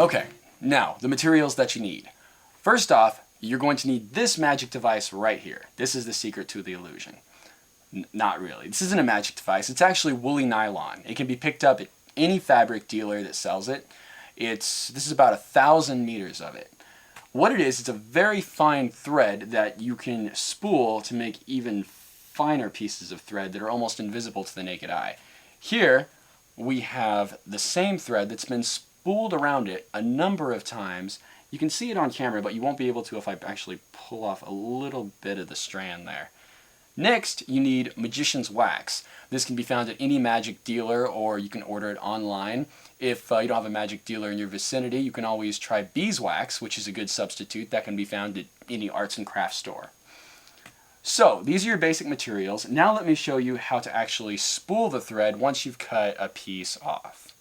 Okay, now the materials that you need. First off, you're going to need this magic device right here. This is the secret to the illusion. Not really. This isn't a magic device. It's actually woolly nylon. It can be picked up at any fabric dealer that sells it. This is about 1,000 meters of it. What it is, it's a very fine thread that you can spool to make even finer pieces of thread that are almost invisible to the naked eye. Here we have the same thread that's been spooled around it a number of times. You can see it on camera, but you won't be able to if I actually pull off a little bit of the strand there. Next, you need magician's wax. This can be found at any magic dealer, or you can order it online. If you don't have a magic dealer in your vicinity, you can always try beeswax, which is a good substitute that can be found at any arts and crafts store. So, these are your basic materials. Now let me show you how to actually spool the thread once you've cut a piece off.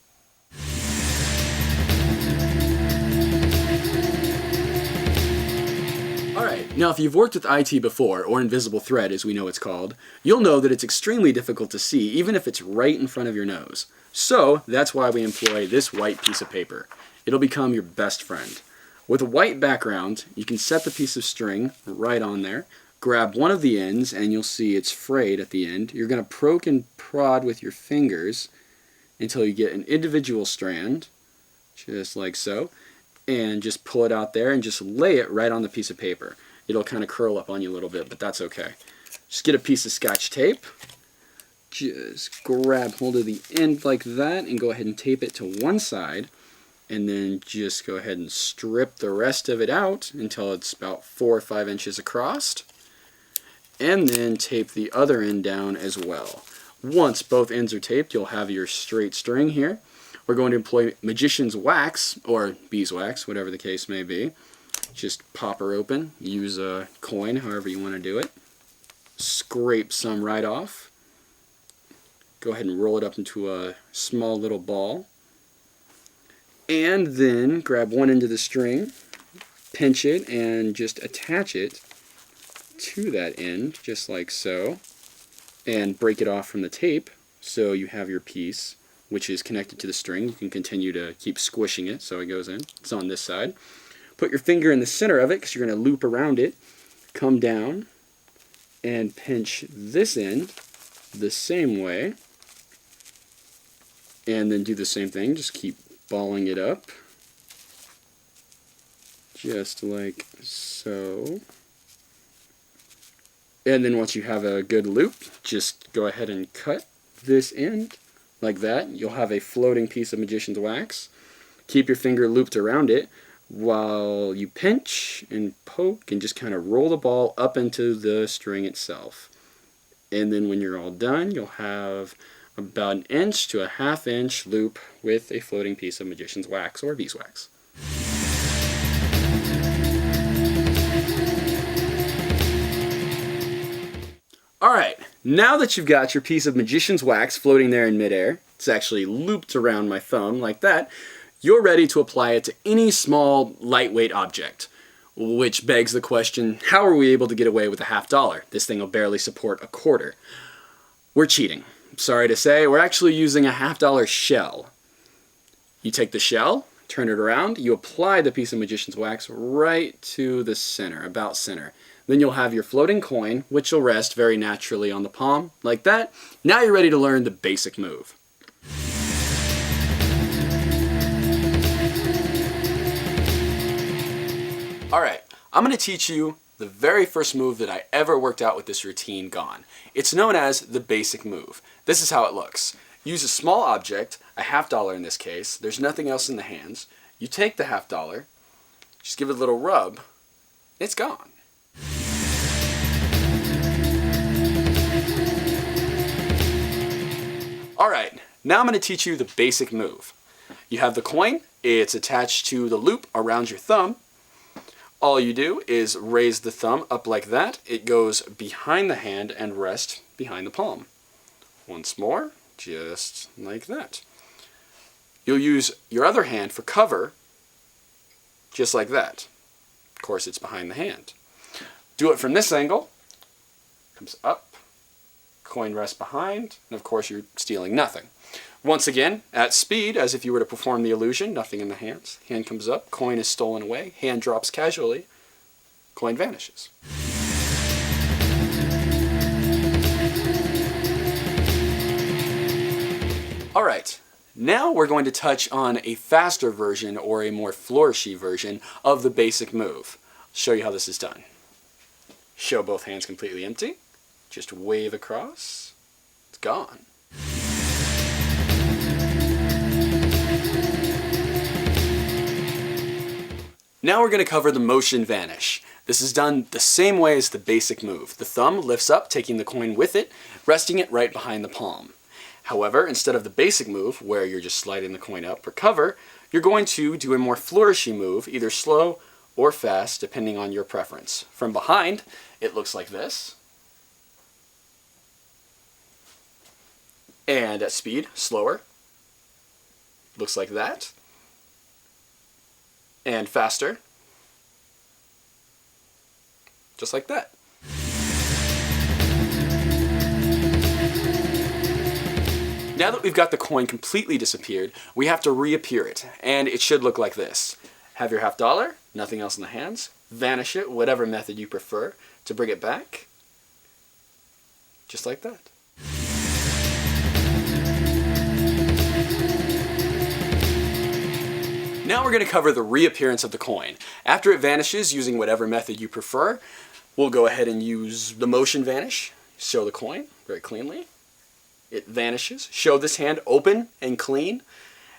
Alright, now if you've worked with IT before, or invisible thread as we know it's called, you'll know that it's extremely difficult to see even if it's right in front of your nose. So that's why we employ this white piece of paper. It'll become your best friend. With a white background, you can set the piece of string right on there, grab one of the ends, and you'll see it's frayed at the end. You're going to poke and prod with your fingers until you get an individual strand, just like so. And just pull it out there and just lay it right on the piece of paper. It'll kind of curl up on you a little bit, but that's okay. Just get a piece of Scotch tape, just grab hold of the end like that and go ahead and tape it to one side, and then just go ahead and strip the rest of it out until it's about 4 or 5 inches across, and then tape the other end down as well. Once both ends are taped, you'll have your straight string here. We're going to employ magician's wax, or beeswax, whatever the case may be. Just pop her open, use a coin, however you want to do it. Scrape some right off. Go ahead and roll it up into a small little ball. And then grab one end of the string, pinch it, and just attach it to that end, just like so. And break it off from the tape, so you have your piece, which is connected to the string. You can continue to keep squishing it so it goes in. It's on this side. Put your finger in the center of it because you're going to loop around it. Come down and pinch this end the same way. And then do the same thing. Just keep balling it up. Just like so. And then once you have a good loop, just go ahead and cut this end. Like that. You'll have a floating piece of magician's wax. Keep your finger looped around it while you pinch and poke and just kind of roll the ball up into the string itself. And then when you're all done, you'll have about 1 inch to a 1/2 inch loop with a floating piece of magician's wax or beeswax. Alright, now that you've got your piece of magician's wax floating there in midair, it's actually looped around my thumb like that, you're ready to apply it to any small, lightweight object. Which begs the question, how are we able to get away with $1/2? This thing will barely support a quarter. We're cheating. Sorry to say, we're actually using a $1/2 shell. You take the shell, turn it around, you apply the piece of magician's wax right to the center, about center. Then you'll have your floating coin, which will rest very naturally on the palm, like that. Now you're ready to learn the basic move. Alright, I'm going to teach you the very first move that I ever worked out with this routine gone. It's known as the basic move. This is how it looks. Use a small object, a $1/2 in this case, there's nothing else in the hands. You take the $1/2, just give it a little rub, it's gone. Alright, now I'm going to teach you the basic move. You have the coin, it's attached to the loop around your thumb. All you do is raise the thumb up like that. It goes behind the hand and rests behind the palm. Once more, just like that. You'll use your other hand for cover, just like that. Of course, it's behind the hand. Do it from this angle. Comes up, coin rests behind, and of course you're stealing nothing. Once again, at speed, as if you were to perform the illusion, nothing in the hands. Hand comes up, coin is stolen away, hand drops casually, coin vanishes. Alright, now we're going to touch on a faster version or a more flourishy version of the basic move. I'll show you how this is done. Show both hands completely empty, just wave across, it's gone. Now we're going to cover the motion vanish. This is done the same way as the basic move. The thumb lifts up, taking the coin with it, resting it right behind the palm. However, instead of the basic move, where you're just sliding the coin up for cover, you're going to do a more flourishy move, either slow or fast, depending on your preference. From behind, it looks like this. And at speed, slower. Looks like that. And faster, just like that. Now that we've got the coin completely disappeared, we have to reappear it, and it should look like this. Have your half dollar, nothing else in the hands, vanish it, whatever method you prefer, to bring it back, just like that. Now we're going to cover the reappearance of the coin. After it vanishes, using whatever method you prefer, we'll go ahead and use the motion vanish. Show the coin very cleanly. It vanishes. Show this hand open and clean.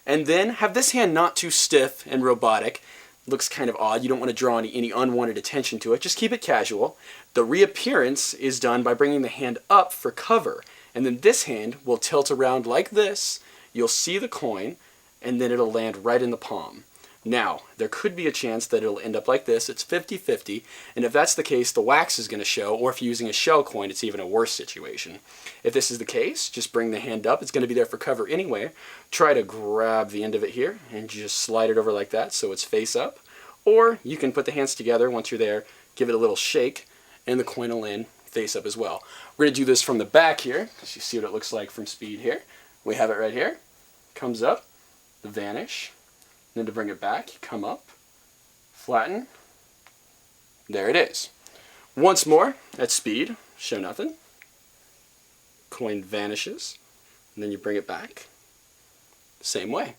And then have this hand not too stiff and robotic. Looks kind of odd. You don't want to draw any unwanted attention to it. Just keep it casual. The reappearance is done by bringing the hand up for cover. And then this hand will tilt around like this. You'll see the coin, and then it'll land right in the palm. Now, there could be a chance that it'll end up like this. It's 50-50, and if that's the case, the wax is going to show, or if you're using a shell coin, it's even a worse situation. If this is the case, just bring the hand up. It's going to be there for cover anyway. Try to grab the end of it here, and just slide it over like that so it's face up. Or you can put the hands together once you're there, give it a little shake, and the coin will land face up as well. We're going to do this from the back here, because you see what it looks like from speed here. We have it right here. Comes up. The vanish, and then to bring it back, you come up, flatten, there it is. Once more, at speed, show nothing, coin vanishes, and then you bring it back, same way.